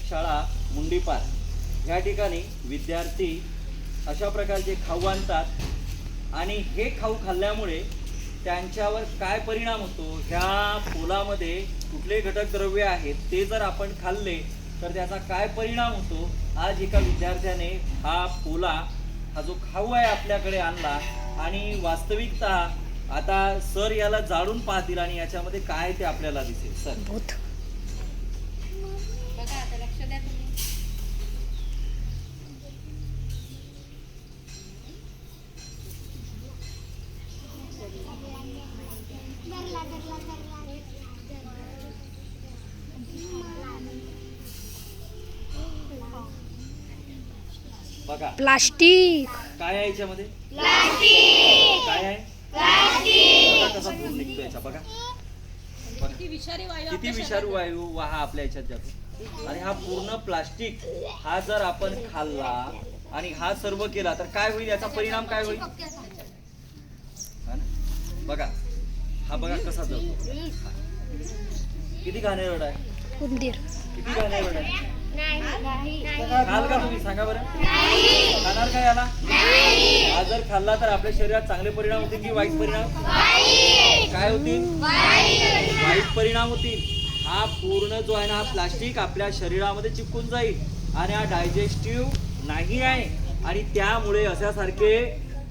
शाळा मुंडीपार ह्या ठिकाणी विद्यार्थी अशा प्रकारचे खाऊ आणतात आणि हे खाऊ खाल्ल्यामुळे त्यांच्यावर काय परिणाम होतो, ह्या पोलामध्ये कुठले घटक द्रव्य आहेत ते जर आपण खाल्ले तर त्याचा काय परिणाम होतो. आज एका विद्यार्थ्याने हा पोला, हा जो खाऊ आहे आपल्याकडे आणला आणि वास्तविकता आता सर याला जाळून पाहतील आणि याच्यामध्ये काय ते आपल्याला दिसेल. सर बघा आता लक्ष द्या तुम्ही. बघा प्लास्टिक काय आहे याच्यामध्ये, काय आहे, बघा कसा धूर निघतो याचा. बघा किती विषारू वायू हा आपल्या याच्यात जातो. आणि हा पूर्ण प्लास्टिक हा जर आपण खाल्ला आणि हा सर्व केला तर काय होईल, याचा परिणाम काय होईल. हा ना? बघा हा बघा कसा जातो. किती घाणेरडा आहे, उंदीर किती घाणेरडा आहे. खाल का तुम्ही, सांगा बरं, खाणार का याला. हा जर खाल्ला तर आपल्या शरीरात चांगले परिणाम होतील की वाईट परिणाम, काय होतील, वाईट परिणाम होतील. हा पूर्ण जो आहे ना, हा प्लास्टिक आपल्या शरीरामध्ये चिपकून जाईल आणि हा डायजेस्टिव्ह नाही आहे. आणि त्यामुळे अशासारखे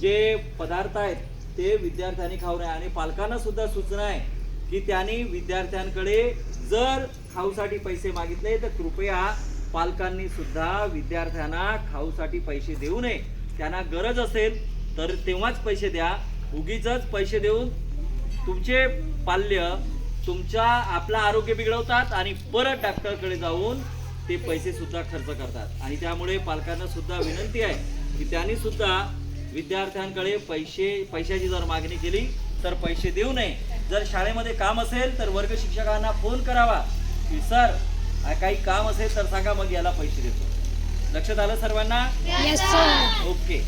जे पदार्थ आहेत ते विद्यार्थ्यांनी खाऊ नये. आणि पालकांना सुद्धा सूचना आहे की त्यांनी विद्यार्थ्यांकडे जर खाऊसाठी पैसे मागितले तर कृपया पालकांनी सुद्धा विद्यार्थ्यांना खाऊसाठी पैसे देऊ नये. त्यांना गरज असेल तर तेव्हाच पैसे द्या. उगीचच पैसे देऊन तुमचे पाल्य आपलं आरोग्य बिघडवतात आणि परत डॉक्टरकडे जाऊन ते पैसे सुद्धा खर्च करतात. आणि त्यामुळे पालकांना सुद्धा विनंती आहे की त्यांनी सुद्धा विद्यार्थ्यांकडे पैशाची जर मागणी केली तर पैसे देऊ नये. जर शाळेमध्ये काम असेल तर वर्ग शिक्षकांना फोन करावा की सर काही काम असेल तर सांगा, मग याला पैसे देतो. लक्षात आलं सर्वांना. Yes sir. ओके.